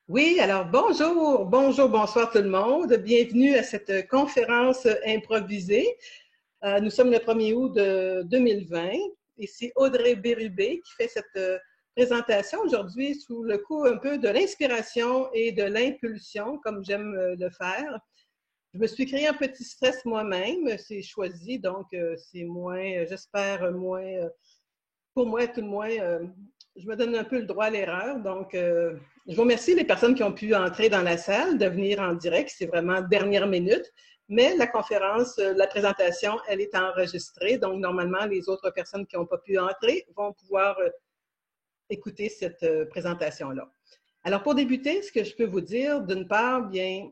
Oui, alors bonjour, bonsoir tout le monde. Bienvenue à cette conférence improvisée. Nous sommes le 1er août de 2020. Ici Audrey Bérubé qui fait cette présentation aujourd'hui sous le coup un peu de l'inspiration et de l'impulsion, comme j'aime le faire. Je me suis créé un petit stress moi-même, c'est choisi, donc c'est moins, j'espère moins, pour moi tout le moins, je me donne un peu le droit à l'erreur. Donc, je vous remercie les personnes qui ont pu entrer dans la salle, de venir en direct. C'est vraiment dernière minute. Mais la conférence, la présentation, elle est enregistrée. Donc, normalement, les autres personnes qui n'ont pas pu entrer vont pouvoir écouter cette présentation-là. Alors, pour débuter, ce que je peux vous dire, d'une part, bien,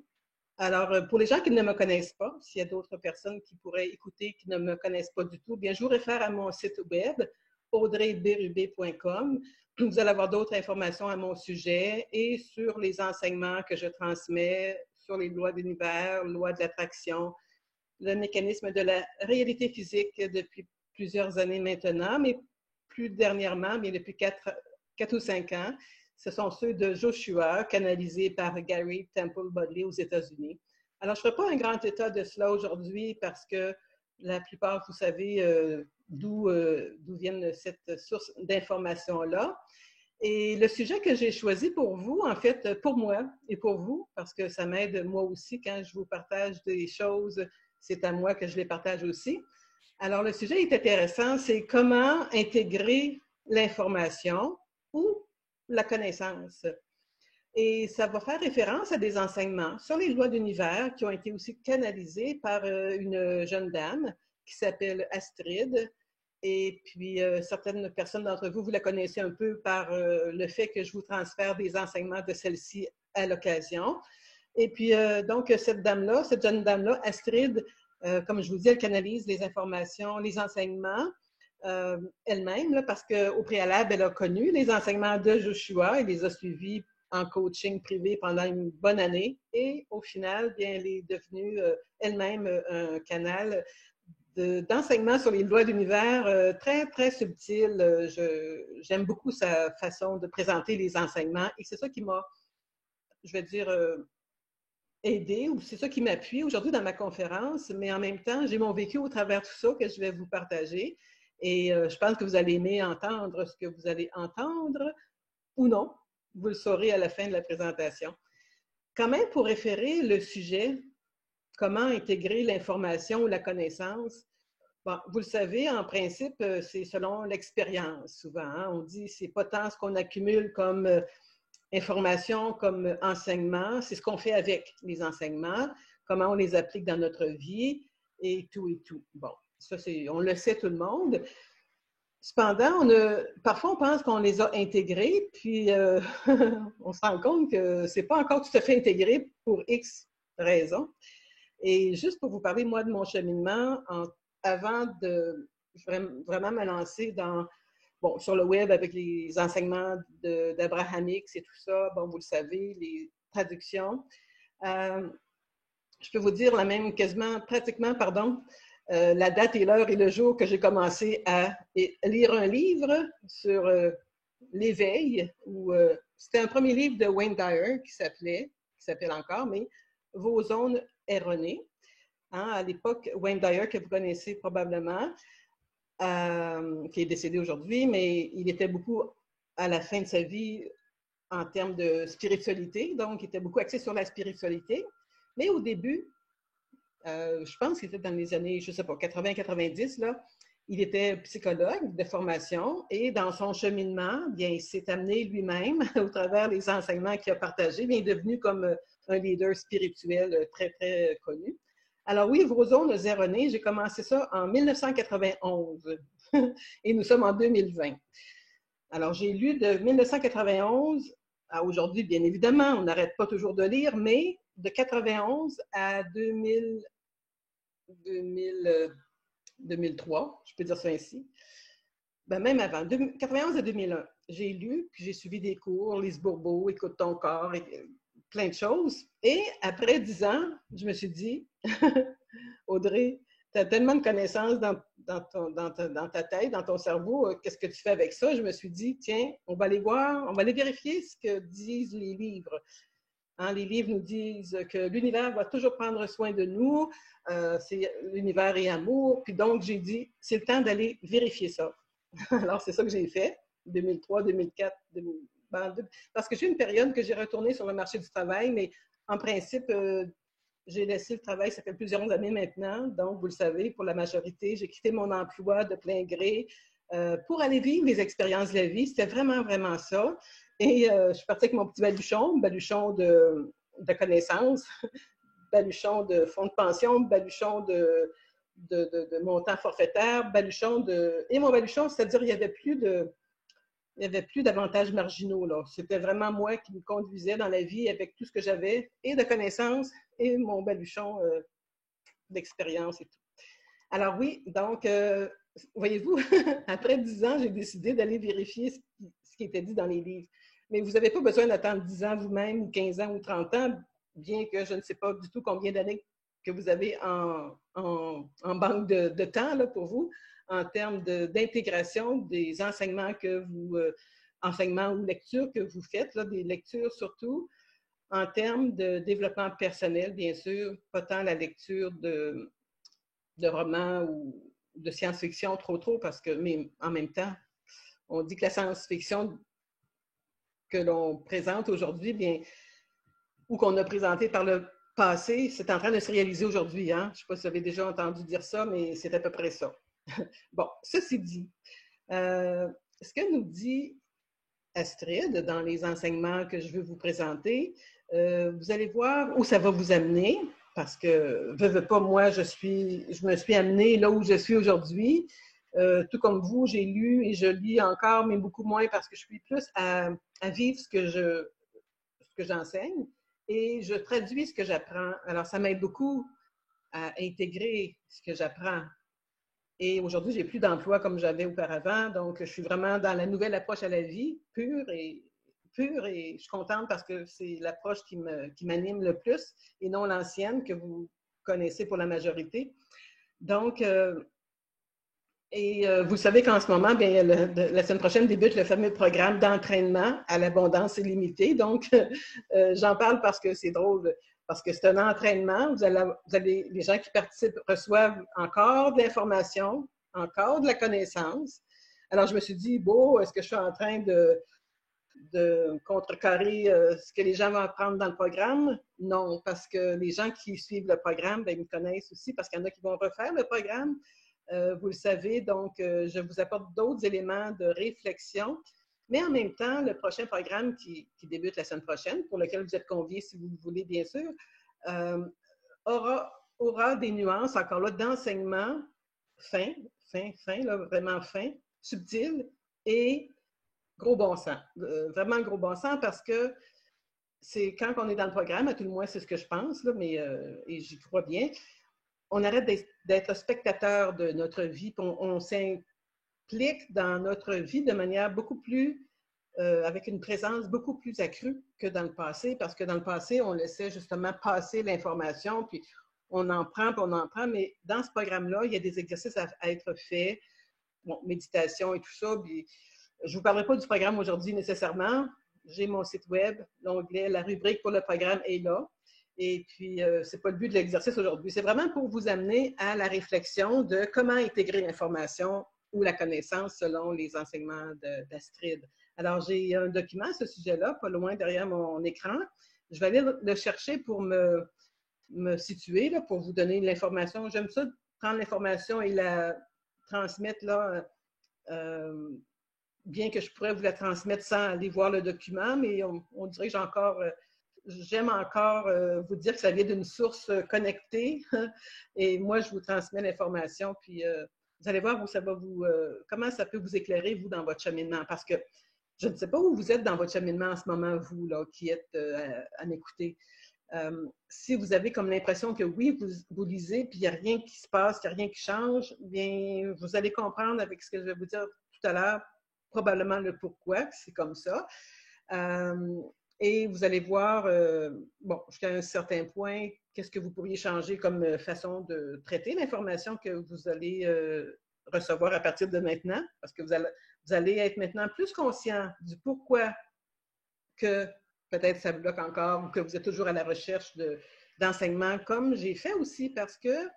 alors, pour les gens qui ne me connaissent pas, s'il y a d'autres personnes qui pourraient écouter, qui ne me connaissent pas du tout, bien, je vous réfère à mon site web, audreyberubé.com. Vous allez avoir d'autres informations à mon sujet et sur les enseignements que je transmets sur les lois d'univers, lois de l'attraction, le mécanisme de la réalité physique depuis plusieurs années maintenant, mais plus dernièrement, mais depuis 4 ou 5 ans, ce sont ceux de Joshua, canalisés par Gary Temple Bodley aux États-Unis. Alors, je ne ferai pas un grand état de cela aujourd'hui parce que la plupart, vous savez d'où viennent cette source d'informations-là. Et le sujet que j'ai choisi pour vous, en fait, pour moi et pour vous, parce que ça m'aide moi aussi quand je vous partage des choses, c'est à moi que je les partage aussi. Alors, le sujet est intéressant, c'est comment intégrer l'information ou la connaissance. Et ça va faire référence à des enseignements sur les lois d'univers qui ont été aussi canalisés par une jeune dame qui s'appelle Astrid. Et puis, certaines personnes d'entre vous, vous la connaissez un peu par le fait que je vous transfère des enseignements de celle-ci à l'occasion. Et puis, donc, cette dame-là, cette jeune dame-là, Astrid, comme je vous dis, elle canalise les informations, les enseignements elle-même, là, parce qu'au préalable, elle a connu les enseignements de Joshua, elle les a suivis en coaching privé pendant une bonne année et au final, bien, elle est devenue elle-même un canal d'enseignement sur les lois de l'univers très, très subtil. J'aime beaucoup sa façon de présenter les enseignements et c'est ça qui m'a, je vais dire, aidé ou c'est ça qui m'appuie aujourd'hui dans ma conférence, mais en même temps, j'ai mon vécu au travers de tout ça que je vais vous partager et je pense que vous allez aimer entendre ce que vous allez entendre ou non. Vous le saurez à la fin de la présentation. Quand même, pour référer le sujet, comment intégrer l'information ou la connaissance, bon, vous le savez, en principe, c'est selon l'expérience souvent. Hein? On dit c'est pas tant ce qu'on accumule comme information, comme enseignement, c'est ce qu'on fait avec les enseignements, comment on les applique dans notre vie et tout et tout. Bon, ça, on le sait tout le monde. Cependant, parfois, on pense qu'on les a intégrés, puis on se rend compte que ce n'est pas encore tout à fait intégré pour X raisons. Et juste pour vous parler, moi, de mon cheminement, avant de vraiment me lancer sur le web avec les enseignements d'Abraham Hicks et tout ça, bon, vous le savez, les traductions. Je peux vous dire la date et l'heure et le jour que j'ai commencé à lire un livre sur l'éveil. C'était un premier livre de Wayne Dyer qui s'appelle encore, mais Vos zones erronées. Hein, à l'époque, Wayne Dyer, que vous connaissez probablement, qui est décédé aujourd'hui, mais il était beaucoup à la fin de sa vie en termes de spiritualité, donc il était beaucoup axé sur la spiritualité. Mais au début, je pense qu'il était dans les années, je ne sais pas, 80-90, là, il était psychologue de formation et dans son cheminement, bien, il s'est amené lui-même au travers des enseignements qu'il a partagés, bien, il est devenu comme un leader spirituel très, très connu. Alors oui, Vos zones erronées, j'ai commencé ça en 1991 et nous sommes en 2020. Alors, j'ai lu de 1991 à aujourd'hui, bien évidemment, on n'arrête pas toujours de lire, mais de 91 à 2003, je peux dire ça ainsi, ben même avant, 91 à 2001, j'ai lu, puis j'ai suivi des cours, Lise Bourbeau, Écoute ton corps, et plein de choses. Et après 10 ans, je me suis dit, Audrey, tu as tellement de connaissances dans ta tête, dans ton cerveau, qu'est-ce que tu fais avec ça? Je me suis dit, tiens, on va aller voir, on va aller vérifier ce que disent les livres. Hein, les livres nous disent que l'univers va toujours prendre soin de nous, l'univers est amour, puis donc j'ai dit, c'est le temps d'aller vérifier ça. Alors, c'est ça que j'ai fait, 2003, 2004, parce que j'ai une période que j'ai retourné sur le marché du travail, mais en principe, j'ai laissé le travail, ça fait plusieurs années maintenant, donc vous le savez, pour la majorité, j'ai quitté mon emploi de plein gré pour aller vivre les expériences de la vie. C'était vraiment, vraiment ça. Et je suis partie avec mon petit baluchon de connaissances, baluchon de fonds de pension, baluchon de montant forfaitaire, baluchon de... Et mon baluchon, c'est-à-dire il n'y avait plus d'avantages marginaux. C'était vraiment moi qui me conduisais dans la vie avec tout ce que j'avais, et de connaissances, et mon baluchon d'expérience et tout. Alors oui, donc, voyez-vous, après 10 ans, j'ai décidé d'aller vérifier ce qui était dit dans les livres. Mais vous n'avez pas besoin d'attendre 10 ans vous-même, ou 15 ans, ou 30 ans, bien que je ne sais pas du tout combien d'années que vous avez en banque de temps là, pour vous, en termes d'intégration des enseignements enseignements ou lectures que vous faites, là, des lectures surtout, en termes de développement personnel, bien sûr, pas tant la lecture de romans ou de science-fiction trop, parce que, mais en même temps, on dit que la science-fiction que l'on présente aujourd'hui, bien, ou qu'on a présenté par le passé, c'est en train de se réaliser aujourd'hui. Hein? Je ne sais pas si vous avez déjà entendu dire ça, mais c'est à peu près ça. Bon, ceci dit, ce que nous dit Astrid dans les enseignements que je veux vous présenter, vous allez voir où ça va vous amener, parce que, veux pas, moi, je me suis amenée là où je suis aujourd'hui. Tout comme vous, j'ai lu et je lis encore, mais beaucoup moins parce que je suis plus à vivre ce que j'enseigne et je traduis ce que j'apprends. Alors, ça m'aide beaucoup à intégrer ce que j'apprends. Et aujourd'hui, j'ai plus d'emploi comme j'avais auparavant, donc je suis vraiment dans la nouvelle approche à la vie, pure et je suis contente parce que c'est l'approche qui m'anime le plus et non l'ancienne que vous connaissez pour la majorité. Donc, vous savez qu'en ce moment, bien, la semaine prochaine débute le fameux programme d'entraînement à l'abondance illimitée. Donc, j'en parle parce que c'est drôle, parce que c'est un entraînement. Les gens qui participent reçoivent encore de l'information, encore de la connaissance. Alors, je me suis dit, bon, est-ce que je suis en train de contrecarrer ce que les gens vont apprendre dans le programme? Non, parce que les gens qui suivent le programme, bien, ils me connaissent aussi, parce qu'il y en a qui vont refaire le programme. Vous le savez, donc je vous apporte d'autres éléments de réflexion, mais en même temps, le prochain programme qui débute la semaine prochaine, pour lequel vous êtes conviés si vous le voulez, bien sûr, aura des nuances, encore là, d'enseignement fin, là, vraiment fin, subtil et gros bon sens. Vraiment gros bon sens parce que c'est quand on est dans le programme, à tout le moins c'est ce que je pense, là, mais et j'y crois bien, on arrête d'être spectateur de notre vie, on s'implique dans notre vie de manière beaucoup plus, avec une présence beaucoup plus accrue que dans le passé, parce que dans le passé, on laissait justement passer l'information, puis on en prend, mais dans ce programme-là, il y a des exercices à être faits, bon, méditation et tout ça, puis je ne vous parlerai pas du programme aujourd'hui nécessairement, j'ai mon site web, l'onglet, la rubrique pour le programme est là. Et puis, ce n'est pas le but de l'exercice aujourd'hui. C'est vraiment pour vous amener à la réflexion de comment intégrer l'information ou la connaissance selon les enseignements d'Astrid. Alors, j'ai un document à ce sujet-là, pas loin derrière mon écran. Je vais aller le chercher pour me situer, là, pour vous donner l'information. J'aime ça, prendre l'information et la transmettre là, bien que je pourrais vous la transmettre sans aller voir le document, mais on dirait que j'aime encore vous dire que ça vient d'une source connectée et moi, je vous transmets l'information, puis vous allez voir où ça va comment ça peut vous éclairer, vous, dans votre cheminement, parce que je ne sais pas où vous êtes dans votre cheminement en ce moment, vous, là, qui êtes à m'écouter. Si vous avez comme l'impression que oui, vous lisez, puis il n'y a rien qui se passe, il n'y a rien qui change, bien, vous allez comprendre avec ce que je vais vous dire tout à l'heure, probablement le pourquoi, c'est comme ça. Et vous allez voir, bon, jusqu'à un certain point, qu'est-ce que vous pourriez changer comme façon de traiter l'information que vous allez recevoir à partir de maintenant, parce que vous allez être maintenant plus conscient du pourquoi que peut-être ça bloque encore ou que vous êtes toujours à la recherche d'enseignement, comme j'ai fait aussi, parce que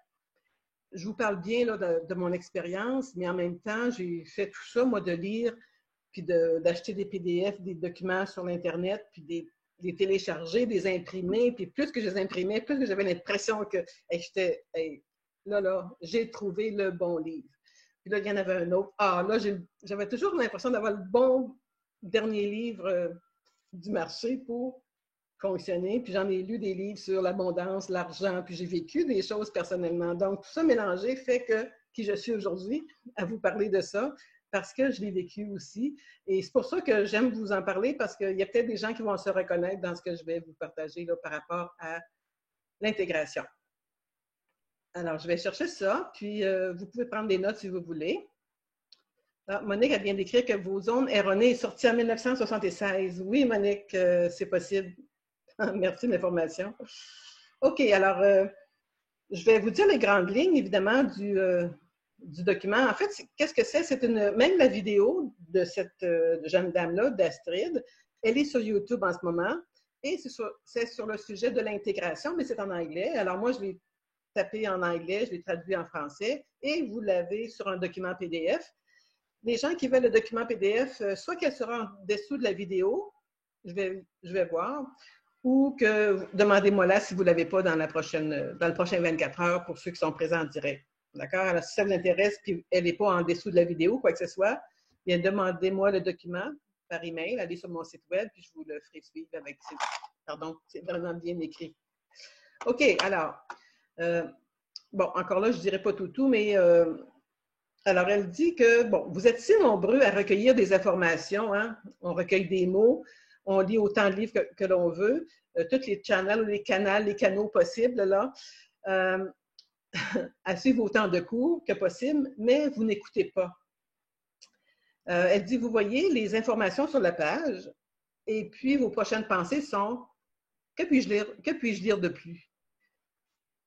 je vous parle bien là, de mon expérience, mais en même temps, j'ai fait tout ça, moi, de lire, puis d'acheter des PDF, des documents sur l'Internet, puis des télécharger, des imprimer, puis plus que je les imprimais, plus que j'avais l'impression que j'étais, là, j'ai trouvé le bon livre. Puis là, il y en avait un autre. Ah, là, j'avais toujours l'impression d'avoir le bon dernier livre du marché pour fonctionner. Puis j'en ai lu des livres sur l'abondance, l'argent, puis j'ai vécu des choses personnellement. Donc, tout ça mélangé fait que qui je suis aujourd'hui, à vous parler de ça, parce que je l'ai vécu aussi. Et c'est pour ça que j'aime vous en parler, parce qu'il y a peut-être des gens qui vont se reconnaître dans ce que je vais vous partager là, par rapport à l'intégration. Alors, je vais chercher ça, puis vous pouvez prendre des notes si vous voulez. Alors, Monique, elle vient d'écrire que vos zones erronées est sortie en 1976. Oui, Monique, c'est possible. Merci de l'information. OK, alors, je vais vous dire les grandes lignes, évidemment, du document. En fait, qu'est-ce que c'est? Même la vidéo de cette jeune dame-là, d'Astrid, elle est sur YouTube en ce moment et c'est sur le sujet de l'intégration, mais c'est en anglais. Alors, moi, je l'ai tapé en anglais, je l'ai traduit en français et vous l'avez sur un document PDF. Les gens qui veulent le document PDF, soit qu'elle sera en dessous de la vidéo, je vais voir, ou que demandez-moi là si vous ne l'avez pas dans le prochain 24 heures pour ceux qui sont présents en direct. D'accord? Alors, si ça vous intéresse, puis elle n'est pas en dessous de la vidéo, quoi que ce soit, bien, demandez-moi le document par email, allez sur mon site web, puis je vous le ferai suivre avec... Pardon, c'est vraiment bien écrit. OK, alors, bon, encore là, je ne dirai pas tout, mais... alors, elle dit que, bon, vous êtes si nombreux à recueillir des informations, hein? On recueille des mots, on lit autant de livres que l'on veut, tous les channels, les canaux possibles, là, à suivre autant de cours que possible, mais vous n'écoutez pas. Elle dit, vous voyez les informations sur la page, et puis vos prochaines pensées sont, que puis-je lire de plus?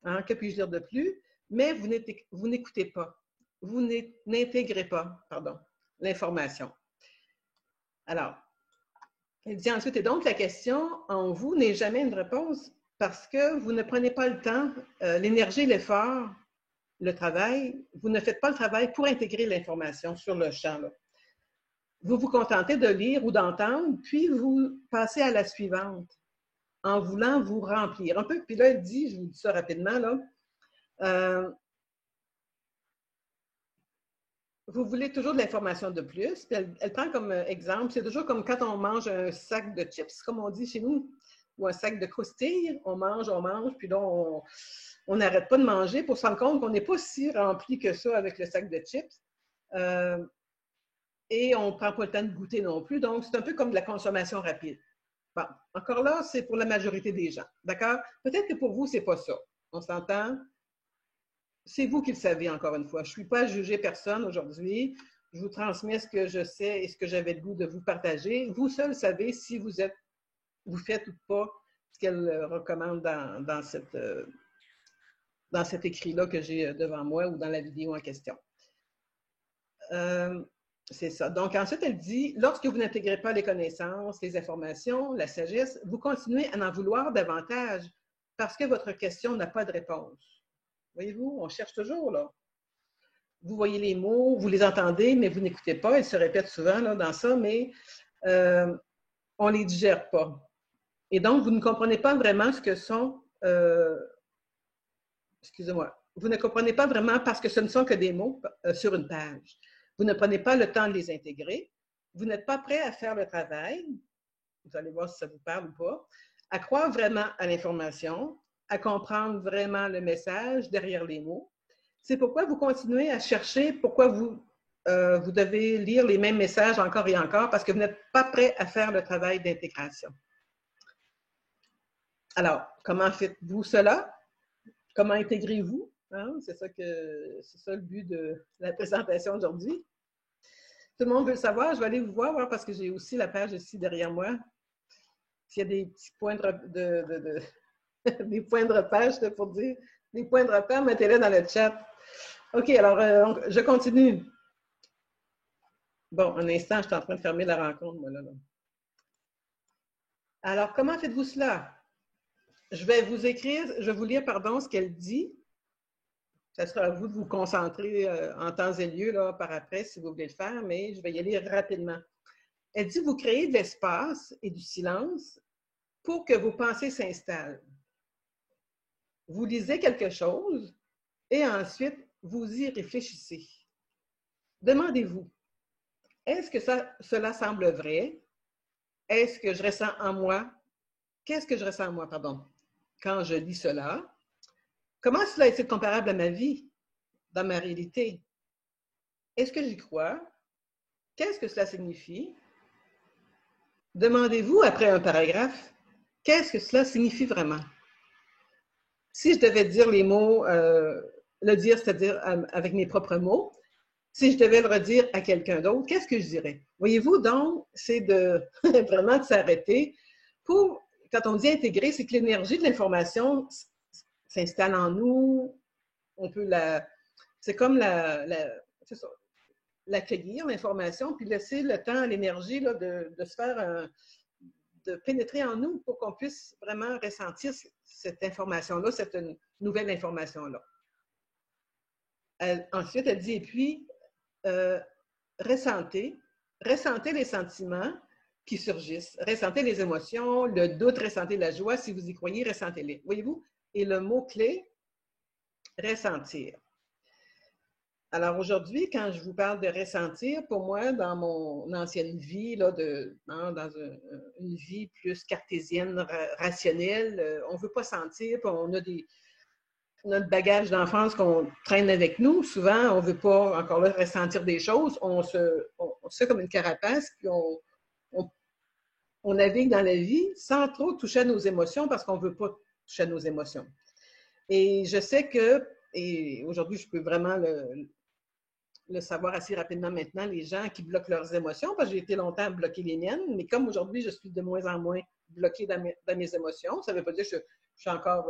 Hein? Que puis-je lire de plus? Mais vous n'écoutez pas. Vous n'intégrez pas, pardon, l'information. Alors, elle dit ensuite, et donc la question en vous n'est jamais une réponse parce que vous ne prenez pas le temps, l'énergie, l'effort, le travail, vous ne faites pas le travail pour intégrer l'information sur le champ. Là. Vous vous contentez de lire ou d'entendre, puis vous passez à la suivante en voulant vous remplir. Un peu, puis là, elle dit, je vous dis ça rapidement, là, vous voulez toujours de l'information de plus. Puis elle prend comme exemple, c'est toujours comme quand on mange un sac de chips, comme on dit chez nous, ou un sac de croustilles. On mange, puis là, on n'arrête pas de manger pour se rendre compte qu'on n'est pas si rempli que ça avec le sac de chips. Et on ne prend pas le temps de goûter non plus. Donc, c'est un peu comme de la consommation rapide. Bon, encore là, c'est pour la majorité des gens. D'accord? Peut-être que pour vous, ce n'est pas ça. On s'entend? C'est vous qui le savez, encore une fois. Je ne suis pas à juger personne aujourd'hui. Je vous transmets ce que je sais et ce que j'avais le goût de vous partager. Vous seul savez si vous faites ou pas ce qu'elle recommande dans cet écrit-là que j'ai devant moi ou dans la vidéo en question. C'est ça. Donc, ensuite, elle dit, lorsque vous n'intégrez pas les connaissances, les informations, la sagesse, vous continuez à en vouloir davantage parce que votre question n'a pas de réponse. Voyez-vous, on cherche toujours, là. Vous voyez les mots, vous les entendez, mais vous n'écoutez pas. Ils se répètent souvent là, dans ça, mais on ne les digère pas. Et donc, vous ne comprenez pas vraiment ce que sont... excusez-moi. Vous ne comprenez pas vraiment parce que ce ne sont que des mots sur une page. Vous ne prenez pas le temps de les intégrer. Vous n'êtes pas prêt à faire le travail. Vous allez voir si ça vous parle ou pas. À croire vraiment à l'information, à comprendre vraiment le message derrière les mots. C'est pourquoi vous continuez à chercher pourquoi vous devez lire les mêmes messages encore et encore parce que vous n'êtes pas prêt à faire le travail d'intégration. Alors, comment faites-vous cela? Comment intégrez-vous? Hein? C'est ça le but de la présentation aujourd'hui. Tout le monde veut le savoir. Je vais aller vous voir parce que j'ai aussi la page ici derrière moi. S'il y a des petits points des points de repère, pour dire, des points de repère, mettez-les dans le chat. OK, alors, je continue. Bon, un instant, je suis en train de fermer la rencontre, moi, là. Alors, comment faites-vous cela? Je vais vous écrire, je vais vous lire, pardon, ce qu'elle dit. Ça sera à vous de vous concentrer en temps et lieu là, par après, si vous voulez le faire, mais je vais y aller rapidement. Elle dit, vous créez de l'espace et du silence pour que vos pensées s'installent. Vous lisez quelque chose et ensuite, vous y réfléchissez. Demandez-vous, est-ce que cela semble vrai? Est-ce que je ressens en moi? Qu'est-ce que je ressens en moi, pardon, quand je lis cela? Comment cela est-il comparable à ma vie, dans ma réalité? Est-ce que j'y crois? Qu'est-ce que cela signifie? Demandez-vous, après un paragraphe, qu'est-ce que cela signifie vraiment? Si je devais dire les mots, le dire, c'est-à-dire avec mes propres mots, si je devais le redire à quelqu'un d'autre, qu'est-ce que je dirais? Voyez-vous, donc, c'est de vraiment de s'arrêter pour, quand on dit intégrer, c'est que l'énergie de l'information s'installe en nous, on peut c'est comme c'est ça, l'accueillir, l'information, puis laisser le temps à l'énergie de se faire de pénétrer en nous pour qu'on puisse vraiment ressentir cette information-là, cette nouvelle information-là. Ensuite, elle dit, et puis, ressentez les sentiments qui surgissent, ressentez les émotions, le doute, ressentez la joie, si vous y croyez, ressentez-les. Voyez-vous? Et le mot-clé, ressentir. Alors aujourd'hui, quand je vous parle de ressentir, pour moi, dans mon ancienne vie, là, dans une vie plus cartésienne, rationnelle, on ne veut pas sentir, puis on a notre bagage d'enfance qu'on traîne avec nous. Souvent, on ne veut pas, encore là, ressentir des choses. On se fait comme une carapace, puis on navigue dans la vie sans trop toucher à nos émotions parce qu'on ne veut pas toucher à nos émotions. Et je sais que, et aujourd'hui, je peux vraiment le savoir assez rapidement maintenant, les gens qui bloquent leurs émotions, parce que j'ai été longtemps à bloquer les miennes, mais comme aujourd'hui, je suis de moins en moins bloquée dans mes émotions, ça ne veut pas dire que je suis encore,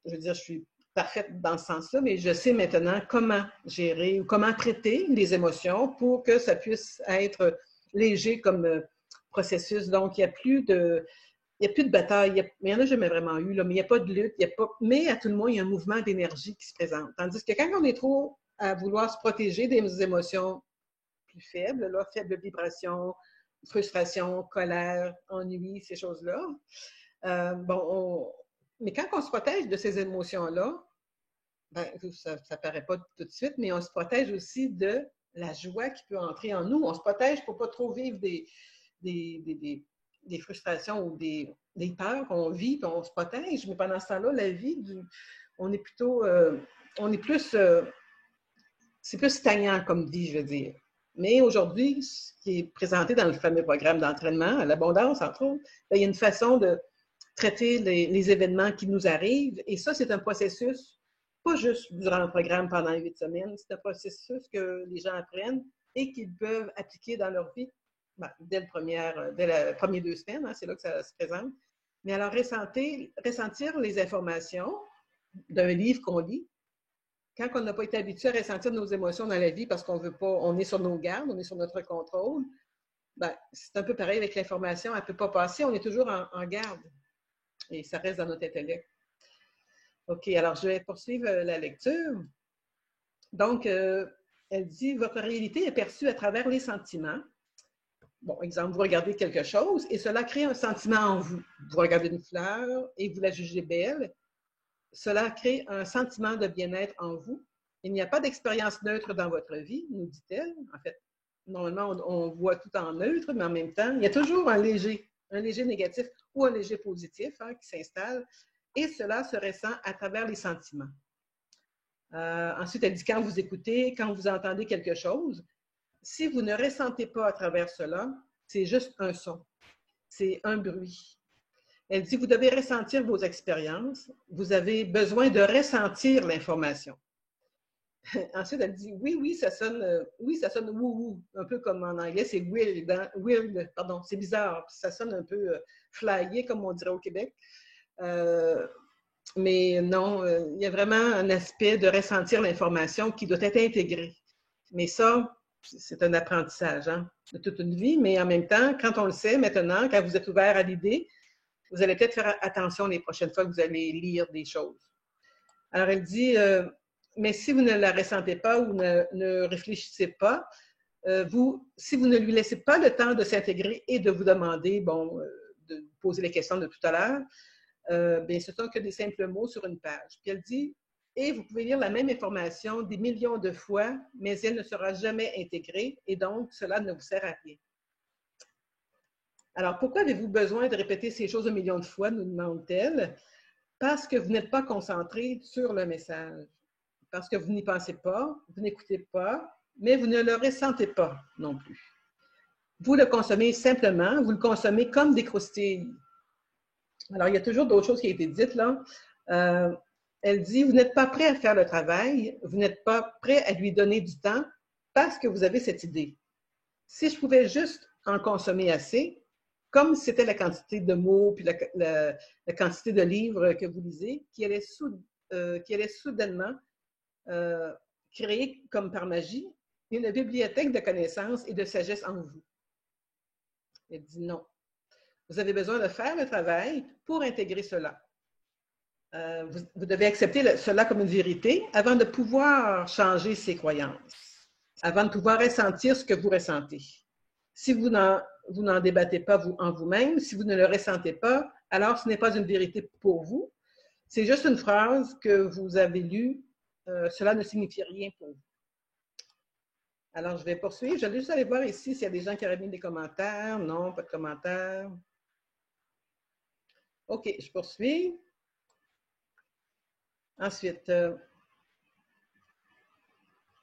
je veux dire, je suis parfaite dans ce sens-là, mais je sais maintenant comment gérer ou comment traiter les émotions pour que ça puisse être léger comme processus. Donc, il n'y a plus de bataille. Il y en a jamais vraiment eu, là, mais il n'y a pas de lutte. Mais à tout le moins, il y a un mouvement d'énergie qui se présente. Tandis que quand on est trop à vouloir se protéger des émotions plus faibles, là, faibles vibrations, frustration, colère, ennui, ces choses-là, mais quand on se protège de ces émotions-là, ben, ça ne paraît pas tout de suite, mais on se protège aussi de la joie qui peut entrer en nous. On se protège pour ne pas trop vivre des frustrations ou des peurs qu'on vit, puis on se protège. Mais pendant ce temps-là, la vie, on est plutôt, on est plus, c'est plus stagnant comme vie, je veux dire. Mais aujourd'hui, ce qui est présenté dans le fameux programme d'entraînement, à l'abondance, entre autres, ben, il y a une façon de traiter les événements qui nous arrivent. Et ça, c'est un processus, pas juste durant le programme pendant 8 semaines, c'est un processus que les gens apprennent et qu'ils peuvent appliquer dans leur vie dès les premières 2 semaines, hein, c'est là que ça se présente. Mais alors, ressentir les informations d'un livre qu'on lit, quand on n'a pas été habitué à ressentir nos émotions dans la vie parce qu'on veut pas, on est sur nos gardes, on est sur notre contrôle, ben, c'est un peu pareil avec l'information, elle ne peut pas passer, on est toujours en garde et ça reste dans notre intellect. OK, alors je vais poursuivre la lecture. Donc, elle dit, votre réalité est perçue à travers les sentiments. Bon, exemple, vous regardez quelque chose et cela crée un sentiment en vous. Vous regardez une fleur et vous la jugez belle. Cela crée un sentiment de bien-être en vous. Il n'y a pas d'expérience neutre dans votre vie, nous dit-elle. En fait, normalement, on voit tout en neutre, mais en même temps, il y a toujours un léger négatif ou un léger positif hein, qui s'installe. Et cela se ressent à travers les sentiments. Ensuite, elle dit quand vous écoutez, quand vous entendez quelque chose, si vous ne ressentez pas à travers cela, c'est juste un son, c'est un bruit. Elle dit, vous devez ressentir vos expériences, vous avez besoin de ressentir l'information. Ensuite, elle dit, oui, ça sonne wou-wou, un peu comme en anglais, c'est weird, pardon, c'est bizarre, ça sonne un peu flyé, comme on dirait au Québec. Mais non, il y a vraiment un aspect de ressentir l'information qui doit être intégré. Mais ça, c'est un apprentissage hein, de toute une vie, mais en même temps, quand on le sait maintenant, quand vous êtes ouvert à l'idée, vous allez peut-être faire attention les prochaines fois que vous allez lire des choses. Alors, elle dit, mais si vous ne la ressentez pas ou ne réfléchissez pas, si vous ne lui laissez pas le temps de s'intégrer et de vous demander, bon, de poser les questions de tout à l'heure, bien, ce ne sont que des simples mots sur une page. Puis elle dit, et vous pouvez lire la même information des millions de fois, mais elle ne sera jamais intégrée et donc cela ne vous sert à rien. Alors, pourquoi avez-vous besoin de répéter ces choses un million de fois, nous demande-t-elle? Parce que vous n'êtes pas concentré sur le message. Parce que vous n'y pensez pas, vous n'écoutez pas, mais vous ne le ressentez pas non plus. Vous le consommez simplement, vous le consommez comme des croustilles. Alors, il y a toujours d'autres choses qui ont été dites là. Elle dit, vous n'êtes pas prêt à faire le travail, vous n'êtes pas prêt à lui donner du temps parce que vous avez cette idée. Si je pouvais juste en consommer assez, comme c'était la quantité de mots puis la quantité de livres que vous lisez, qui allait soudainement créer comme par magie une bibliothèque de connaissances et de sagesse en vous. Elle dit non. Vous avez besoin de faire le travail pour intégrer cela. Vous devez accepter cela comme une vérité avant de pouvoir changer ses croyances, avant de pouvoir ressentir ce que vous ressentez. Si vous n'en débattez pas en vous-même, si vous ne le ressentez pas, alors ce n'est pas une vérité pour vous. C'est juste une phrase que vous avez lue. Cela ne signifie rien pour vous. Alors, je vais poursuivre. Je vais juste aller voir ici s'il y a des gens qui auraient mis des commentaires. Non, pas de commentaires. OK, je poursuis. Ensuite,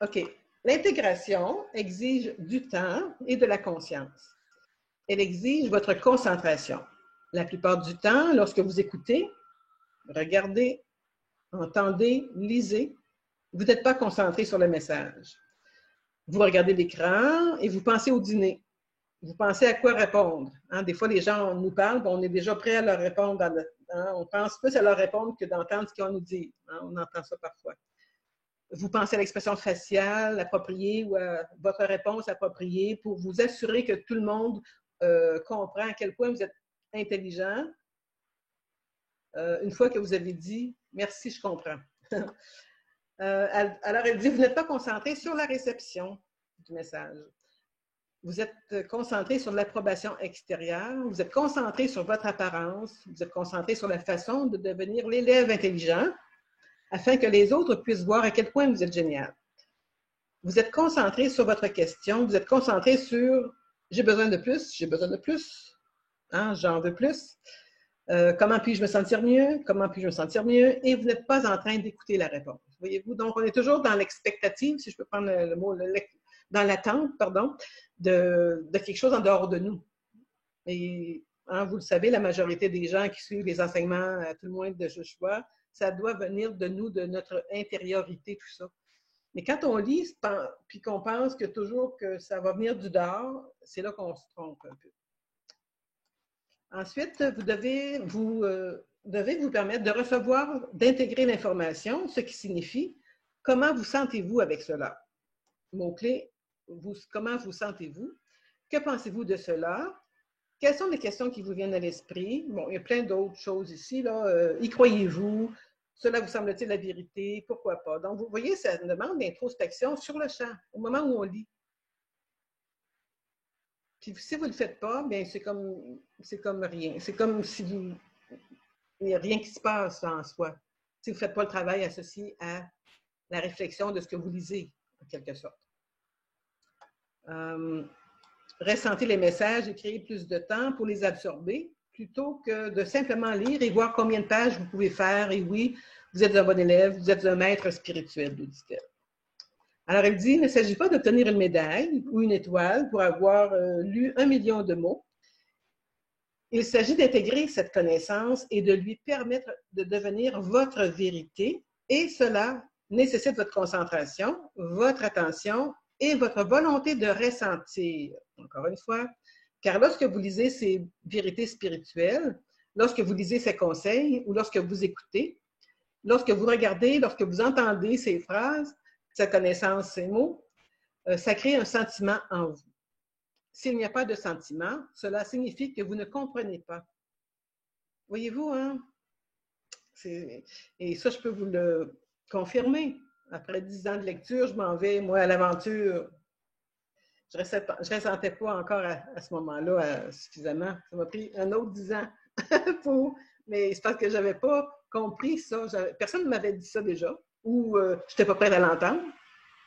OK. L'intégration exige du temps et de la conscience. Elle exige votre concentration. La plupart du temps, lorsque vous écoutez, regardez, entendez, lisez, vous n'êtes pas concentré sur le message. Vous regardez l'écran et vous pensez au dîner. Vous pensez à quoi répondre. Hein? Des fois, les gens nous parlent, on est déjà prêt à leur répondre. On pense plus à leur répondre que d'entendre ce qu'ils ont nous dire. Hein? On entend ça parfois. Vous pensez à l'expression faciale appropriée ou à votre réponse appropriée pour vous assurer que tout le monde comprend à quel point vous êtes intelligent. Une fois que vous avez dit « Merci, je comprends ». Alors, elle dit « Vous n'êtes pas concentré sur la réception du message. Vous êtes concentré sur l'approbation extérieure, vous êtes concentré sur votre apparence, vous êtes concentré sur la façon de devenir l'élève intelligent afin que les autres puissent voir à quel point vous êtes génial. Vous êtes concentré sur votre question, vous êtes concentré sur « J'ai besoin de plus, hein, j'en veux plus. Comment puis-je me sentir mieux? Comment puis-je me sentir mieux? » Et vous n'êtes pas en train d'écouter la réponse. Voyez-vous? Donc, on est toujours dans l'expectative, si je peux prendre le mot, dans l'attente, pardon, de quelque chose en dehors de nous. Et hein, vous le savez, la majorité des gens qui suivent les enseignements, à tout le moins de Joshua, ça doit venir de nous, de notre intériorité, tout ça. Mais quand on lit, puis qu'on pense que toujours que ça va venir du dehors, c'est là qu'on se trompe un peu. Ensuite, vous devez vous permettre de recevoir, d'intégrer l'information, ce qui signifie comment vous sentez-vous avec cela. Mot-clé, comment vous sentez-vous? Que pensez-vous de cela? Quelles sont les questions qui vous viennent à l'esprit? Bon, il y a plein d'autres choses ici. Là. Y croyez-vous? Cela vous semble-t-il la vérité? Pourquoi pas? Donc, vous voyez, ça demande d'introspection sur le champ, au moment où on lit. Puis si vous ne le faites pas, bien, c'est comme rien. C'est comme si il n'y a rien qui se passe en soi. Si vous ne faites pas le travail associé à la réflexion de ce que vous lisez, en quelque sorte. Ressentez les messages et créer plus de temps pour les absorber, plutôt que de simplement lire et voir combien de pages vous pouvez faire. Et oui, vous êtes un bon élève, vous êtes un maître spirituel, nous dit-elle. Alors, elle dit, il ne s'agit pas d'obtenir une médaille ou une étoile pour avoir lu 1 million de mots. Il s'agit d'intégrer cette connaissance et de lui permettre de devenir votre vérité. Et cela nécessite votre concentration, votre attention et votre volonté de ressentir. Encore une fois, car lorsque vous lisez ces vérités spirituelles, lorsque vous lisez ces conseils ou lorsque vous écoutez, lorsque vous regardez, lorsque vous entendez ces phrases, cette connaissance, ces mots, ça crée un sentiment en vous. S'il n'y a pas de sentiment, cela signifie que vous ne comprenez pas. Voyez-vous, hein? Et ça, je peux vous le confirmer. Après 10 ans de lecture, je m'en vais, moi, à l'aventure. Je ne ressentais pas encore à ce moment-là suffisamment. Ça m'a pris un autre 10 ans pour... Mais c'est parce que je n'avais pas compris ça. Personne ne m'avait dit ça déjà, ou je n'étais pas prête à l'entendre.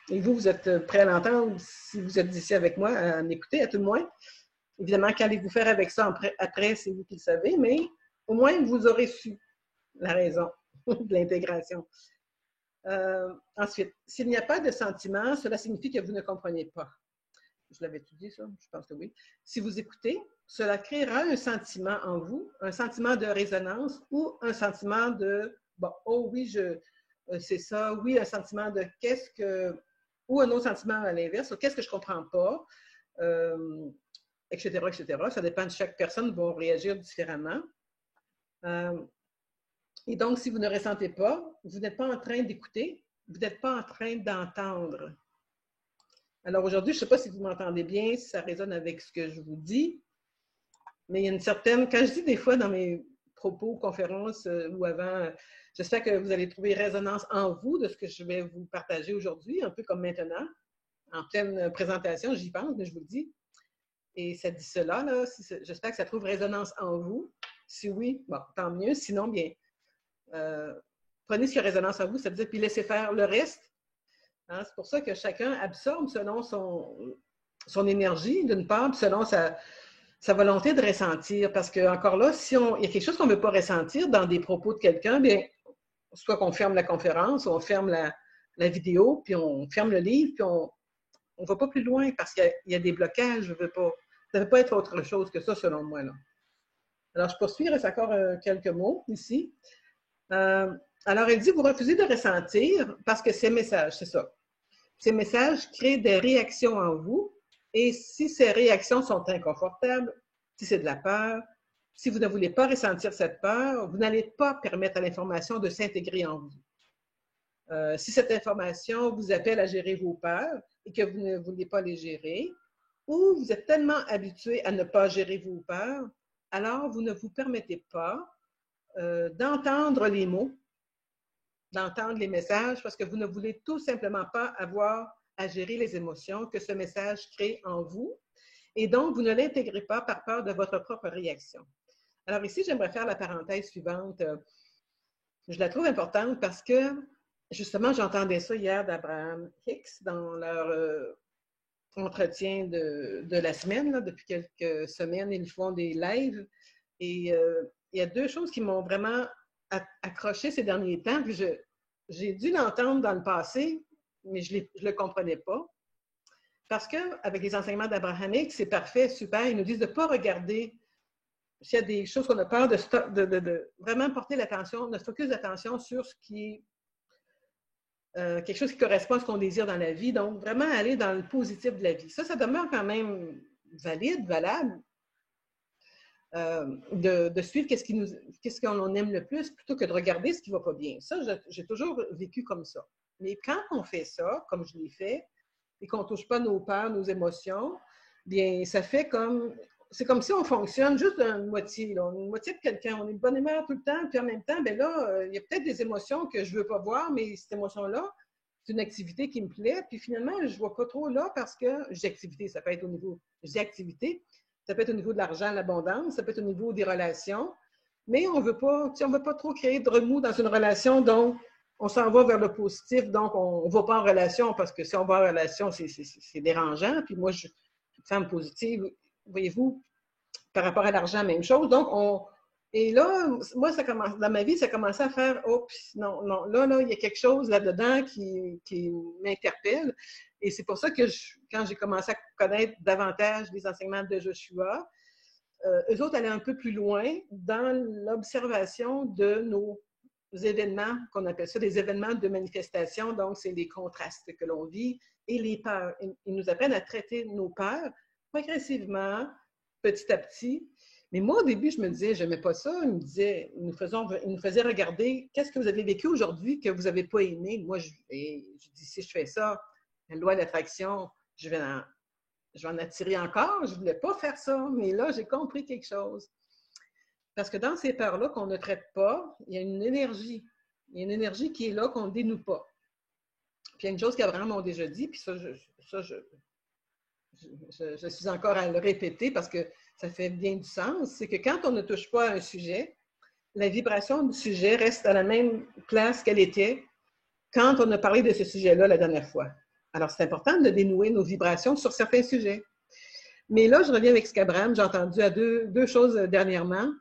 Et vous, vous êtes prêt à l'entendre si vous êtes ici avec moi, à m'écouter, à tout le moins. Évidemment, qu'allez-vous faire avec ça après, c'est vous qui le savez, mais au moins, vous aurez su la raison de l'intégration. Ensuite, s'il n'y a pas de sentiment, cela signifie que vous ne comprenez pas. Je l'avais tout dit, ça? Je pense que oui. Si vous écoutez, cela créera un sentiment en vous, un sentiment de résonance ou un sentiment de, bon, oh oui, c'est ça, oui, un sentiment de qu'est-ce que, ou un autre sentiment à l'inverse, qu'est-ce que je ne comprends pas, etc., etc. Ça dépend de chaque personne, vont réagir différemment. Et donc, si vous ne ressentez pas, vous n'êtes pas en train d'écouter, vous n'êtes pas en train d'entendre. Alors aujourd'hui, je ne sais pas si vous m'entendez bien, si ça résonne avec ce que je vous dis, mais il y a une certaine, quand je dis des fois dans mes propos, conférences ou avant, j'espère que vous allez trouver résonance en vous de ce que je vais vous partager aujourd'hui, un peu comme maintenant, en pleine présentation, j'y pense, mais je vous le dis. Et ça dit cela, là, j'espère que ça trouve résonance en vous. Si oui, bon, tant mieux, sinon, bien, prenez ce qui a résonance en vous, ça veut dire, puis laissez faire le reste. Hein, c'est pour ça que chacun absorbe selon son énergie, d'une part, puis selon sa volonté de ressentir. Parce que, encore là, si il y a quelque chose qu'on ne veut pas ressentir dans des propos de quelqu'un, bien, soit qu'on ferme la conférence, ou on ferme la vidéo, puis on ferme le livre, puis on ne va pas plus loin parce qu'il y a des blocages. Je veux pas. Ça ne peut pas être autre chose que ça, selon moi. Là. Alors, je poursuis, il reste encore quelques mots ici. Alors, elle dit, vous refusez de ressentir parce que ces messages, c'est ça. Ces messages créent des réactions en vous et si ces réactions sont inconfortables, si c'est de la peur, si vous ne voulez pas ressentir cette peur, vous n'allez pas permettre à l'information de s'intégrer en vous. Si cette information vous appelle à gérer vos peurs et que vous ne voulez pas les gérer, ou vous êtes tellement habitué à ne pas gérer vos peurs, alors vous ne vous permettez pas d'entendre les mots, d'entendre les messages parce que vous ne voulez tout simplement pas avoir à gérer les émotions que ce message crée en vous et donc vous ne l'intégrez pas par peur de votre propre réaction. Alors ici, j'aimerais faire la parenthèse suivante. Je la trouve importante parce que justement, j'entendais ça hier d'Abraham Hicks dans leur entretien de la semaine. Là, depuis quelques semaines, ils font des lives et il y a deux choses qui m'ont vraiment accroché ces derniers temps. Puis j'ai dû l'entendre dans le passé, mais je ne le comprenais pas. Parce qu'avec les enseignements d'Abraham Hicks, c'est parfait, super. Ils nous disent de ne pas regarder s'il y a des choses qu'on a peur de vraiment porter l'attention, notre focus d'attention sur ce qui est quelque chose qui correspond à ce qu'on désire dans la vie. Donc, vraiment aller dans le positif de la vie. Ça demeure quand même valable. De suivre qu'est-ce qu'on aime le plus plutôt que de regarder ce qui ne va pas bien. Ça, j'ai toujours vécu comme ça. Mais quand on fait ça, comme je l'ai fait, et qu'on ne touche pas nos peurs, nos émotions, bien, ça fait comme... C'est comme si on fonctionne juste d'une moitié. Là. Une moitié de quelqu'un. On est de bonne humeur tout le temps, puis en même temps, bien là, il y a peut-être des émotions que je ne veux pas voir, mais cette émotion-là, c'est une activité qui me plaît, puis finalement, je ne vois pas trop là parce que j'ai activité. Ça peut être au niveau... J'ai activité. Ça peut être au niveau de l'argent, l'abondance, ça peut être au niveau des relations, mais on ne veut pas trop créer de remous dans une relation, donc on s'en va vers le positif, donc on ne va pas en relation, parce que si on va en relation, c'est dérangeant, puis moi, je suis une femme positive, voyez-vous, par rapport à l'argent, même chose, donc et là, moi, dans ma vie, ça commençait à faire, oh, non, là, il y a quelque chose là-dedans qui m'interpelle. Et c'est pour ça que quand j'ai commencé à connaître davantage les enseignements de Joshua, eux autres allaient un peu plus loin dans l'observation de nos événements, qu'on appelle ça des événements de manifestation. Donc, c'est les contrastes que l'on vit et les peurs. Ils nous apprennent à traiter nos peurs progressivement, petit à petit, Mais moi, au début, je me disais, je n'aimais pas ça. Il nous faisait regarder qu'est-ce que vous avez vécu aujourd'hui que vous n'avez pas aimé. Moi, je dis, si je fais ça, la loi de l'attraction, je vais en attirer encore. Je ne voulais pas faire ça. Mais là, j'ai compris quelque chose. Parce que dans ces peurs-là qu'on ne traite pas, il y a une énergie. Il y a une énergie qui est là, qu'on ne dénoue pas. Puis il y a une chose qu'Abraham m'a déjà dit, puis ça, je suis encore à le répéter parce que ça fait bien du sens, c'est que quand on ne touche pas à un sujet, la vibration du sujet reste à la même place qu'elle était quand on a parlé de ce sujet-là la dernière fois. Alors, c'est important de dénouer nos vibrations sur certains sujets. Mais là, je reviens avec ce qu'Abraham, j'ai entendu à deux choses dernièrement.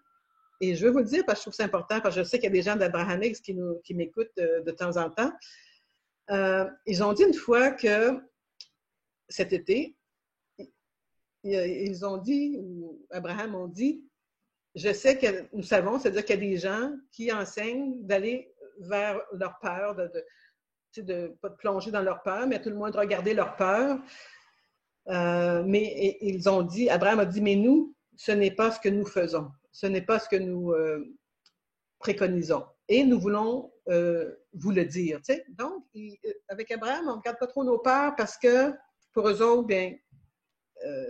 Et je veux vous le dire parce que je trouve ça important, parce que je sais qu'il y a des gens d'Abraham X qui m'écoutent de temps en temps. Ils ont dit une fois que cet été, ils ont dit, ou Abraham ont dit, je sais que nous savons, c'est-à-dire qu'il y a des gens qui enseignent d'aller vers leur peur, de pas de plonger dans leur peur, mais à tout le moins de regarder leur peur. Mais ils ont dit, Abraham a dit, mais nous, ce n'est pas ce que nous faisons. Ce n'est pas ce que nous préconisons. Et nous voulons vous le dire. Tu sais? Donc, avec Abraham, on ne regarde pas trop nos peurs parce que pour eux autres, bien,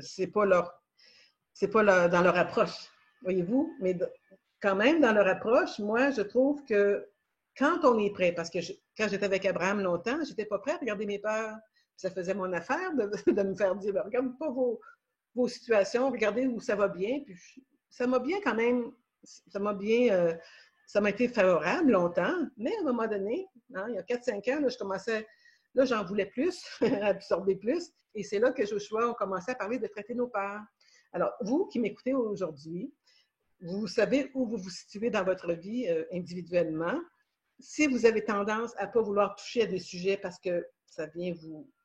c'est pas dans leur approche. Voyez-vous? Mais quand même, dans leur approche, moi, je trouve que quand on est prêt, parce que quand j'étais avec Abraham longtemps, je n'étais pas prêt à regarder mes peurs. Ça faisait mon affaire de me faire dire, regarde pas vos situations, regardez où ça va bien. Puis ça m'a bien quand même, ça m'a été favorable longtemps, mais à un moment donné, hein, il y a 4-5 ans, là, j'en voulais plus, absorber plus, et c'est là que Joshua a commencé à parler de traiter nos peurs. Alors, vous qui m'écoutez aujourd'hui, vous savez où vous vous situez dans votre vie individuellement. Si vous avez tendance à ne pas vouloir toucher à des sujets parce que ça vient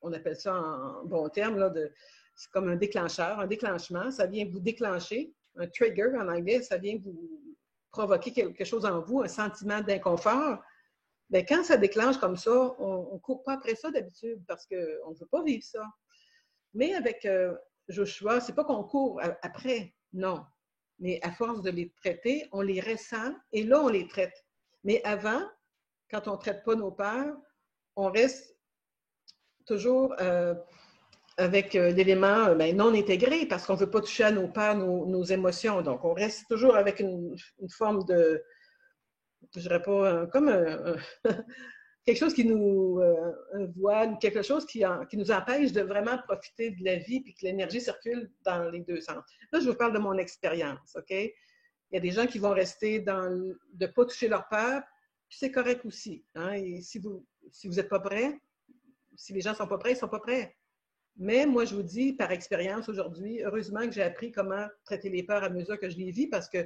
on appelle ça en bon terme, là, c'est comme un déclencheur, un déclenchement, ça vient vous déclencher, un trigger en anglais, ça vient vous provoquer quelque chose en vous, un sentiment d'inconfort. Bien, quand ça déclenche comme ça, on ne court pas après ça d'habitude parce qu'on ne veut pas vivre ça. Mais avec Joshua, c'est pas qu'on court après, non. Mais à force de les traiter, on les ressent et là, on les traite. Mais avant, quand on ne traite pas nos peurs, on reste toujours avec l'élément non intégré parce qu'on ne veut pas toucher à nos peurs, nos émotions. Donc, on reste toujours avec une forme de, je dirais pas, comme quelque chose qui nous un voile, quelque chose qui nous empêche de vraiment profiter de la vie puis que l'énergie circule dans les deux sens. Là, je vous parle de mon expérience, OK? Il y a des gens qui vont rester de ne pas toucher leur peur, puis c'est correct aussi. Hein? Et si vous n'êtes pas prêts, si les gens ne sont pas prêts, ils ne sont pas prêts. Mais moi, je vous dis, par expérience aujourd'hui, heureusement que j'ai appris comment traiter les peurs à mesure que je les vis parce que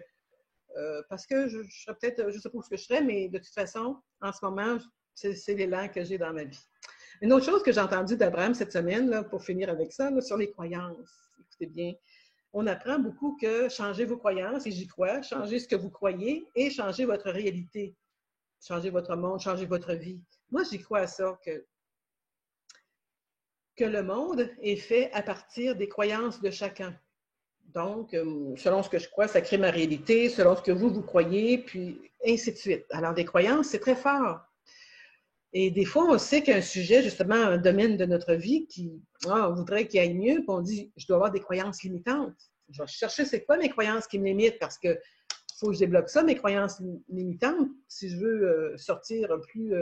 je serais peut-être, je ne sais pas où je serais, mais de toute façon, en ce moment, c'est l'élan que j'ai dans ma vie. Une autre chose que j'ai entendue d'Abraham cette semaine, là, pour finir avec ça, là, sur les croyances. Écoutez bien, on apprend beaucoup que changer vos croyances, et j'y crois, changer ce que vous croyez et changer votre réalité. Changer votre monde, changer votre vie. Moi, j'y crois à ça, que le monde est fait à partir des croyances de chacun. Donc, selon ce que je crois, ça crée ma réalité, selon ce que vous croyez, puis ainsi de suite. Alors, des croyances, c'est très fort. Et des fois, on sait qu'un sujet, justement, un domaine de notre vie on voudrait qu'il aille mieux, puis on dit, je dois avoir des croyances limitantes. Je vais chercher c'est quoi mes croyances qui me limitent, parce que faut que je débloque ça, mes croyances limitantes, si je veux sortir plus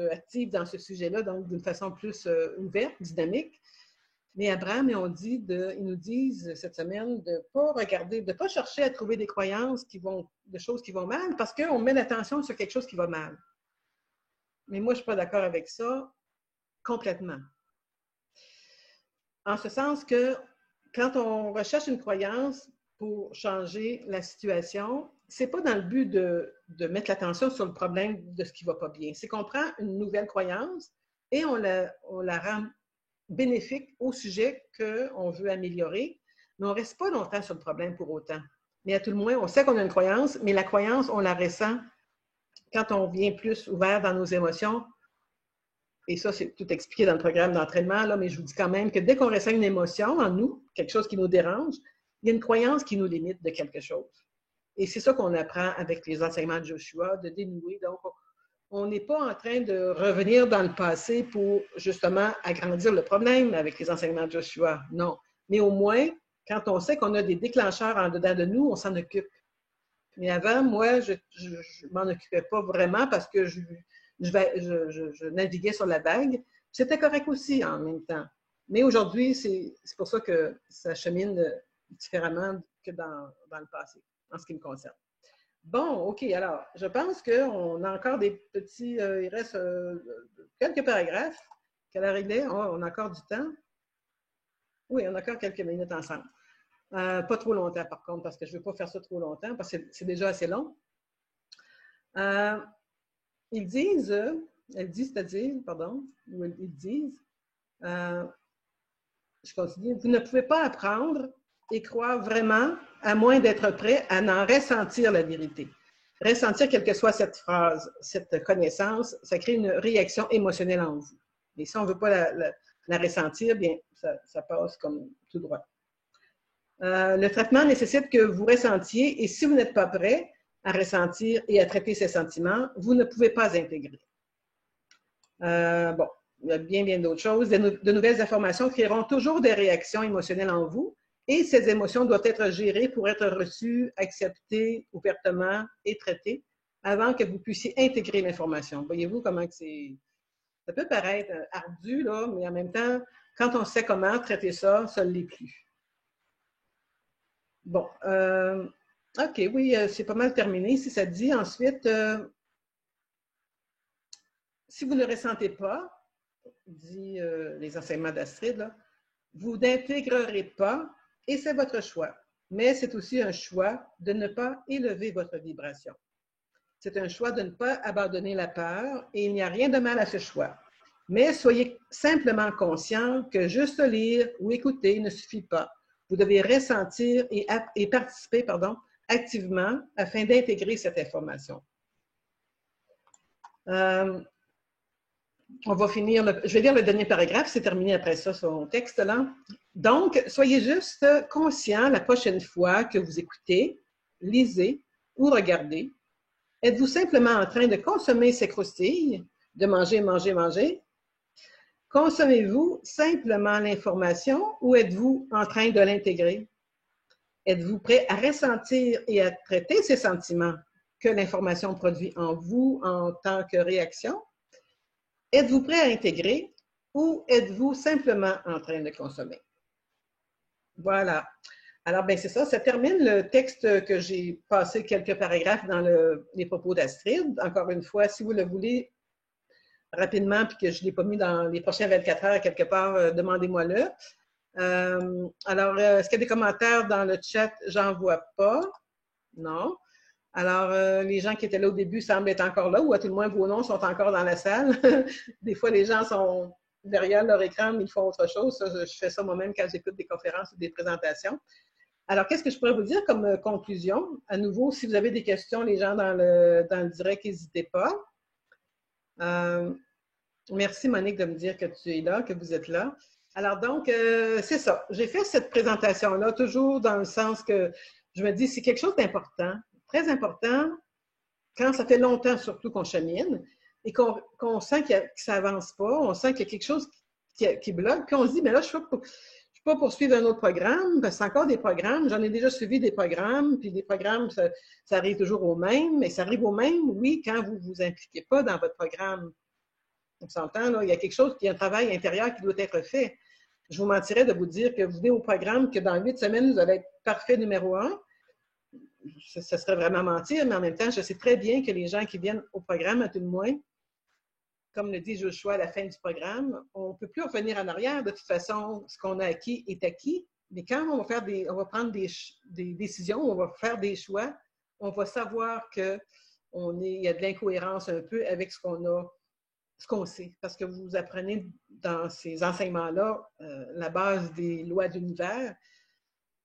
active dans ce sujet-là, donc d'une façon plus ouverte, dynamique. Mais Abraham, ils nous disent cette semaine de ne pas regarder, de ne pas chercher à trouver des croyances de choses qui vont mal, parce qu'on met l'attention sur quelque chose qui va mal. Mais moi, je ne suis pas d'accord avec ça complètement. En ce sens que quand on recherche une croyance pour changer la situation, ce n'est pas dans le but de mettre l'attention sur le problème de ce qui ne va pas bien. C'est qu'on prend une nouvelle croyance et on la rend bénéfique au sujet qu'on veut améliorer, mais on ne reste pas longtemps sur le problème pour autant. Mais à tout le moins, on sait qu'on a une croyance, mais la croyance, on la ressent quand on vient plus ouvert dans nos émotions. Et ça, c'est tout expliqué dans le programme d'entraînement, là, mais je vous dis quand même que dès qu'on ressent une émotion en nous, quelque chose qui nous dérange, il y a une croyance qui nous limite de quelque chose. Et c'est ça qu'on apprend avec les enseignements de Joshua, de dénouer. Donc, on n'est pas en train de revenir dans le passé pour justement agrandir le problème avec les enseignements de Joshua. Non. Mais au moins, quand on sait qu'on a des déclencheurs en dedans de nous, on s'en occupe. Mais avant, moi, je ne m'en occupais pas vraiment parce que je naviguais sur la vague. C'était correct aussi en même temps. Mais aujourd'hui, c'est pour ça que ça chemine différemment que dans le passé, en ce qui me concerne. Bon, OK. Alors, je pense qu'on a encore des petits... il reste quelques paragraphes. Quelle heure il est? Oh, on a encore du temps. Oui, on a encore quelques minutes ensemble. Pas trop longtemps, par contre, parce que je ne veux pas faire ça trop longtemps, parce que c'est déjà assez long. Ils disent, c'est-à-dire, pardon, ils disent, je continue, vous ne pouvez pas apprendre et croire vraiment, à moins d'être prêt à en ressentir la vérité. Ressentir, quelle que soit cette phrase, cette connaissance, ça crée une réaction émotionnelle en vous. Et si on ne veut pas la ressentir, bien, ça passe comme tout droit. Le traitement nécessite que vous ressentiez, et si vous n'êtes pas prêt à ressentir et à traiter ces sentiments, vous ne pouvez pas intégrer. Bon, il y a bien d'autres choses. De nouvelles informations créeront toujours des réactions émotionnelles en vous, et ces émotions doivent être gérées pour être reçues, acceptées ouvertement et traitées avant que vous puissiez intégrer l'information. Voyez-vous comment que c'est... Ça peut paraître ardu, là, mais en même temps, quand on sait comment traiter ça, ça ne l'est plus. Bon, OK, oui, c'est pas mal terminé. Si ça dit ensuite, si vous ne le ressentez pas, dit les enseignements d'Astrid, vous n'intégrerez pas, et c'est votre choix. Mais c'est aussi un choix de ne pas élever votre vibration. C'est un choix de ne pas abandonner la peur, et il n'y a rien de mal à ce choix. Mais soyez simplement conscient que juste lire ou écouter ne suffit pas. Vous devez ressentir et participer activement afin d'intégrer cette information. On va finir, je vais lire le dernier paragraphe, c'est terminé après ça, son texte-là. Donc, soyez juste conscient la prochaine fois que vous écoutez, lisez ou regardez. Êtes-vous simplement en train de consommer ces croustilles, de manger? Consommez-vous simplement l'information ou êtes-vous en train de l'intégrer? Êtes-vous prêt à ressentir et à traiter ces sentiments que l'information produit en vous en tant que réaction? Êtes-vous prêt à intégrer ou êtes-vous simplement en train de consommer? Voilà. Alors, bien, c'est ça. Ça termine le texte que j'ai passé quelques paragraphes dans les propos d'Astrid. Encore une fois, si vous le voulez rapidement puis que je ne l'ai pas mis dans les prochaines 24 heures quelque part, demandez-moi-le. Alors, est-ce qu'il y a des commentaires dans le chat? J'en vois pas. Non. Alors, les gens qui étaient là au début semblent être encore là, ou à tout le moins vos noms sont encore dans la salle. Des fois, les gens sont derrière leur écran, mais ils font autre chose. Ça, je fais ça moi-même quand j'écoute des conférences ou des présentations. Alors, qu'est-ce que je pourrais vous dire comme conclusion? À nouveau, si vous avez des questions, les gens dans le direct, n'hésitez pas. Merci, Monique, de me dire que tu es là, que vous êtes là. Alors, donc, c'est ça. J'ai fait cette présentation-là toujours dans le sens que je me dis, c'est quelque chose d'important, très important, quand ça fait longtemps surtout qu'on chemine et qu'on sent que ça avance pas, on sent qu'il y a quelque chose qui bloque, puis on se dit, mais là, je ne peux pas poursuivre un autre programme, parce que c'est encore des programmes, j'en ai déjà suivi des programmes, puis des programmes, ça arrive toujours au même, mais ça arrive au même, oui, quand vous ne vous impliquez pas dans votre programme. On s'entend, là, il y a quelque chose, il y a un travail intérieur qui doit être fait. Je vous mentirais de vous dire que vous venez au programme, que dans 8 semaines, vous allez être parfait numéro 1. Ce serait vraiment mentir, mais en même temps, je sais très bien que les gens qui viennent au programme, à tout le moins, comme le dit Joshua à la fin du programme, on ne peut plus revenir en arrière. De toute façon, ce qu'on a acquis est acquis. Mais quand on va prendre des décisions, on va faire des choix, on va savoir qu'il y a de l'incohérence un peu avec ce qu'on sait. Parce que vous apprenez dans ces enseignements-là la base des lois de l'univers.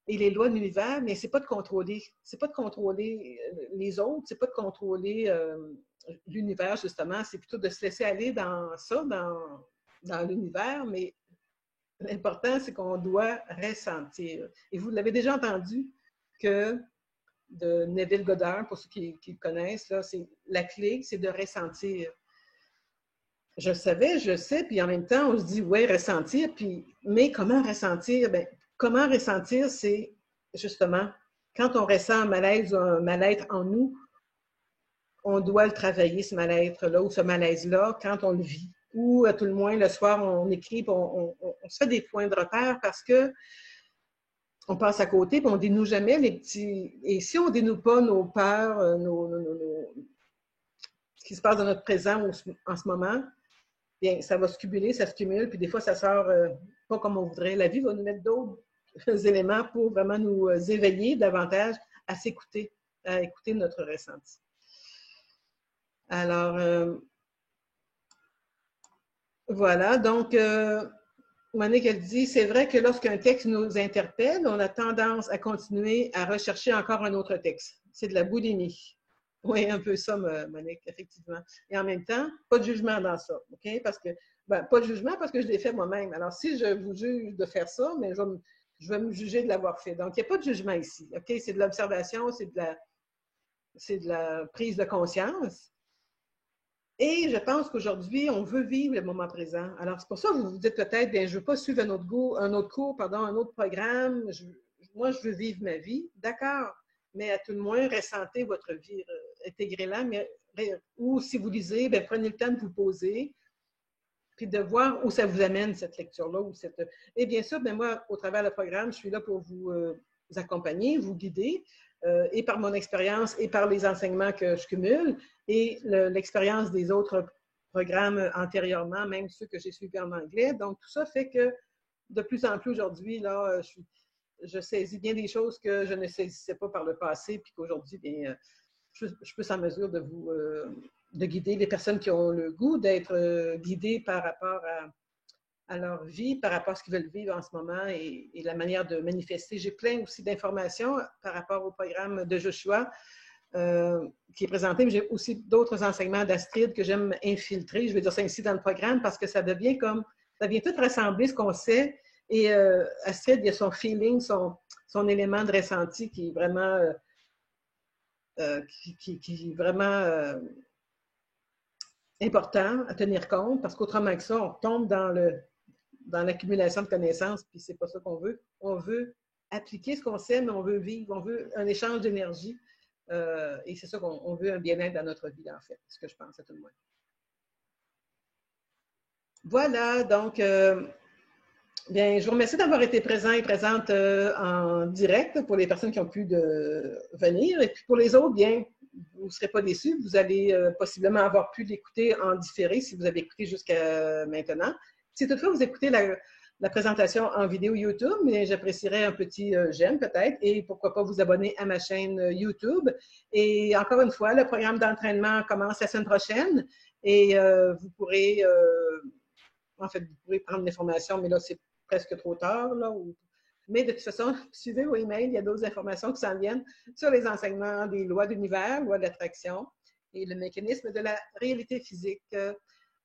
Et les lois de l'univers, mais c'est pas de contrôler. C'est pas de contrôler les autres, c'est pas de contrôler l'univers, justement. C'est plutôt de se laisser aller dans ça, dans l'univers, mais L'important, c'est qu'on doit ressentir. Et vous l'avez déjà entendu que de Neville Goddard, pour ceux qui le connaissent, là, la clé, c'est de ressentir. Je savais, je sais, puis en même temps, on se dit, ouais, ressentir, puis, mais comment ressentir? Bien, comment ressentir, c'est justement, quand on ressent un malaise ou un mal-être en nous, on doit le travailler, ce mal-être-là ou ce malaise-là, quand on le vit. Ou à tout le moins, le soir, on écrit, on se fait des points de repère parce que on passe à côté, puis on ne dénoue jamais les petits... Et si on ne dénoue pas nos peurs, ce qui se passe dans notre présent en ce moment, bien, ça va se cumuler, ça se cumule, puis des fois, ça sort pas comme on voudrait. La vie va nous mettre d'autres éléments pour vraiment nous éveiller davantage à s'écouter, à écouter notre ressenti. Alors, voilà, donc, Monique, elle dit, c'est vrai que lorsqu'un texte nous interpelle, on a tendance à continuer à rechercher encore un autre texte. C'est de la boulimie. Oui, un peu ça, Monique, effectivement. Et en même temps, pas de jugement dans ça, OK? Parce que, ben, pas de jugement parce que je l'ai fait moi-même. Alors, si je vous juge de faire ça, mais je vais me juger de l'avoir fait. Donc, il n'y a pas de jugement ici, OK? C'est de l'observation, c'est de la prise de conscience. Et je pense qu'aujourd'hui, on veut vivre le moment présent. Alors, c'est pour ça que vous vous dites peut-être, bien, je ne veux pas suivre un autre cours, un autre programme. Moi, je veux vivre ma vie. D'accord. Mais à tout le moins, ressentez votre vie, intégrez-la. Ou si vous lisez, bien, prenez le temps de vous poser, puis de voir où ça vous amène, cette lecture-là. Et bien sûr, bien, moi, au travers du programme, je suis là pour vous accompagner, vous guider, et par mon expérience et par les enseignements que je cumule, et l'expérience des autres programmes antérieurement, même ceux que j'ai suivis en anglais. Donc, tout ça fait que de plus en plus aujourd'hui, là, je saisis bien des choses que je ne saisissais pas par le passé, puis qu'aujourd'hui, bien, je suis plus en mesure de vous de guider les personnes qui ont le goût d'être guidées par rapport à leur vie, par rapport à ce qu'ils veulent vivre en ce moment et la manière de manifester. J'ai plein aussi d'informations par rapport au programme de Joshua qui est présenté, mais j'ai aussi d'autres enseignements d'Astrid que j'aime infiltrer, je vais dire ça ici dans le programme, parce que ça vient tout rassembler ce qu'on sait. Et Astrid, il y a son feeling, son élément de ressenti qui est vraiment, qui est vraiment important à tenir compte, parce qu'autrement que ça, on tombe dans l'accumulation de connaissances, puis c'est pas ça qu'on veut. On veut appliquer ce qu'on sait, mais on veut vivre, on veut un échange d'énergie. Et c'est ça qu'on veut, un bien-être dans notre vie, en fait, c'est ce que je pense à tout le monde. Voilà, donc, bien, je vous remercie d'avoir été présent et présente en direct pour les personnes qui ont pu venir. Et puis pour les autres, bien, vous ne serez pas déçus. Vous allez possiblement avoir pu l'écouter en différé si vous avez écouté jusqu'à maintenant. Si toutefois vous écoutez la présentation en vidéo YouTube, mais j'apprécierais un petit j'aime peut-être et pourquoi pas vous abonner à ma chaîne YouTube. Et encore une fois, le programme d'entraînement commence la semaine prochaine et vous pourrez, en fait, vous pourrez prendre l'information, mais là, c'est presque trop tard. Là, Mais de toute façon, suivez vos emails, il y a d'autres informations qui s'en viennent sur les enseignements des lois d'univers, lois de l'attraction et le mécanisme de la réalité physique.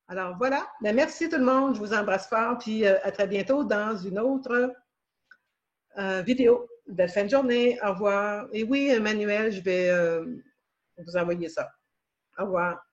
Alors voilà, bien, merci tout le monde, je vous embrasse fort, puis à très bientôt dans une autre vidéo. Belle fin de journée, au revoir. Et oui, Emmanuel, je vais vous envoyer ça. Au revoir.